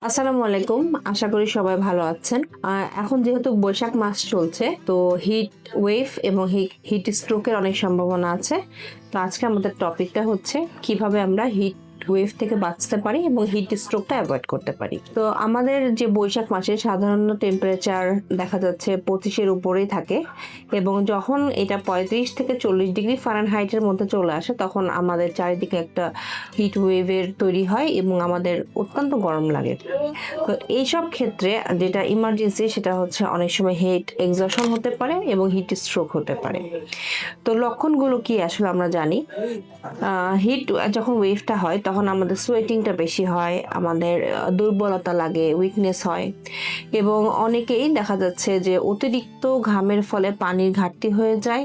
আসসালামু আলাইকুম। আশা করি সবাই ভালো আছেন। এখন যেহেতু বৈশাখ মাস চলছে, তো হিট ওয়েভ এবং হিট স্ট্রোকের অনেক সম্ভাবনা আছে। তো আজকে আমাদের টপিকটা হচ্ছে কিভাবে আমরা হিট ওয়েভ থেকে বাঁচতে পারি এবং হিট স্ট্রোকটা অ্যাভয়েড করতে পারি। তো আমাদের যে বৈশাখ মাসে সাধারণ টেম্পারেচার দেখা যাচ্ছে 25-এর উপরেই থাকে, এবং যখন এটা 35 থেকে 40 ডিগ্রি ফারেনহাইটের মধ্যে চলে আসে তখন আমাদের চারিদিকে একটা হিট ওয়েভের তৈরি হয় এবং আমাদের অত্যন্ত গরম লাগে। তো এইসব ক্ষেত্রে যেটা ইমার্জেন্সি সেটা হচ্ছে অনেক সময় হিট এক্সশন হতে পারে এবং হিট স্ট্রোক হতে পারে। তো লক্ষণগুলো কি আসলে আমরা জানি। হিট যখন ওয়েভটা হয় তখন আমাদের সোয়েটিংটা বেশি হয়, আমাদের দুর্বলতা লাগে, উইকনেস হয়, এবং অনেকেই দেখা যাচ্ছে যে অতিরিক্ত ঘামের ফলে পানির ঘাটতি হয়ে যায়,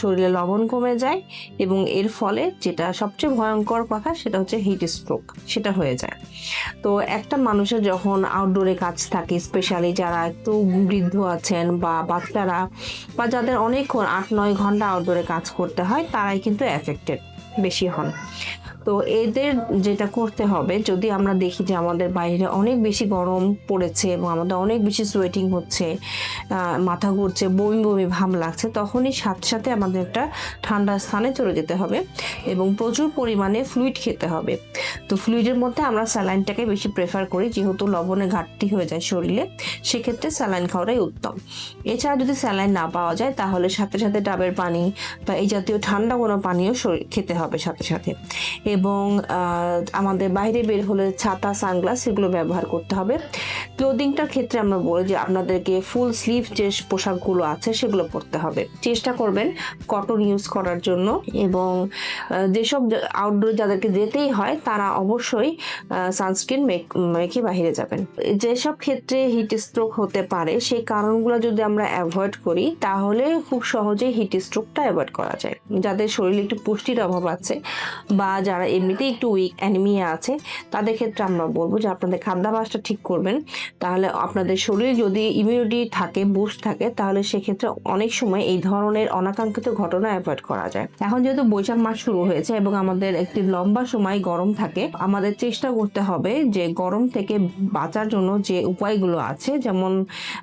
শরীরে লবণ কমে যায়, এবং এর ফলে যেটা সবচেয়ে ভয়ঙ্কর কথা সেটা হচ্ছে হিট স্ট্রোক, সেটা হয়ে যায়। তো একটা মানুষের যখন আউটডোরে কাজ থাকে, স্পেশালি যারা একটু বৃদ্ধ আছেন বা বাচ্চারা বা যাদের অনেকক্ষণ 8-9 ঘন্টা আউটডোরে কাজ করতে হয়, তারাই কিন্তু এফেক্টেড বেশি হন। তো এদের যেটা করতে হবে, যদি আমরা দেখি যে আমাদের বাইরে অনেক বেশি গরম পড়েছে এবং আমাদের অনেক বেশি সোয়েটিং হচ্ছে, মাথা ঘুরছে, বমি বমি ভাব লাগছে, তখনই সাথে সাথে আমাদের একটা ঠান্ডা স্থানে চলে যেতে হবে এবং প্রচুর পরিমাণে ফ্লুইড খেতে হবে। তো ফ্লুইডের মধ্যে আমরা স্যালাইনটাকে বেশি প্রেফার করি, যেহেতু লবণের ঘাটতি হয়ে যায় শরীরে, সেক্ষেত্রে স্যালাইন খাওয়াটাই উত্তম। এছাড়া যদি স্যালাইন না পাওয়া যায় তাহলে সাথে সাথে ডাবের পানি বা এই জাতীয় ঠান্ডা কোনো পানীয় খেতে হবে সাথে সাথে। এবং আমাদের বাইরে বের হলে ছাতা, সানগ্লাস এগুলো ব্যবহার করতে হবে। ক্লোদিংটার ক্ষেত্রে আমরা বলি যে আপনাদেরকে ফুল স্লিভ যে পোশাকগুলো আছে সেগুলো পরতে হবে। চেষ্টা করবেন কটন ইউজ করার জন্য, এবং যেসব আউটডোর যাদেরকে যেতেই হয় তারা অবশ্যই সানস্ক্রিন মেখে বাইরে যাবেন। যেসব ক্ষেত্রে হিট স্ট্রোক হতে পারে সেই কারণগুলো যদি আমরা অ্যাভয়েড করি তাহলে খুব সহজেই হিট স্ট্রোকটা অ্যাভয়েড করা যায়। যাদের শরীরে একটু পুষ্টির অভাব আছে বা যারা এমনিতেই একটু উইক অ্যানিমিয়া আছে, তাদের ক্ষেত্রে আমরা বলবো যে আপনাদের খাদ্যাভ্যাসটা ঠিক করবেন। তাহলে আপনাদের শরীরে যদি ইমিউনিটি থাকে, বুস্ট থাকে, তাহলে সেক্ষেত্রে অনেক সময় এই ধরনের অনাকাঙ্ক্ষিত ঘটনা অ্যাভয়েড করা যায়। এখন যেহেতু বৈশাখ মাস শুরু হয়েছে এবং আমাদের একটি লম্বা সময় গরম থাকে, আমাদের চেষ্টা করতে হবে যে গরম থেকে বাঁচার জন্য যে উপায়গুলো আছে, যেমন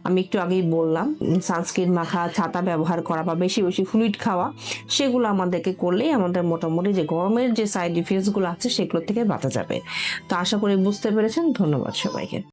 আমি একটু আগেই বললাম, সানস্ক্রিন মাখা, ছাতা ব্যবহার করা বা বেশি বেশি ফ্লুইড খাওয়া, সেগুলো আমাদেরকে করলেই আমাদের মোটামুটি যে গরমের যে সাইড ইফেক্টস গুলো আছে সেগুলো থেকে বাঁচা যাবে। তো আশা করি বুঝতে পেরেছেন। ধন্যবাদ সবাইকে।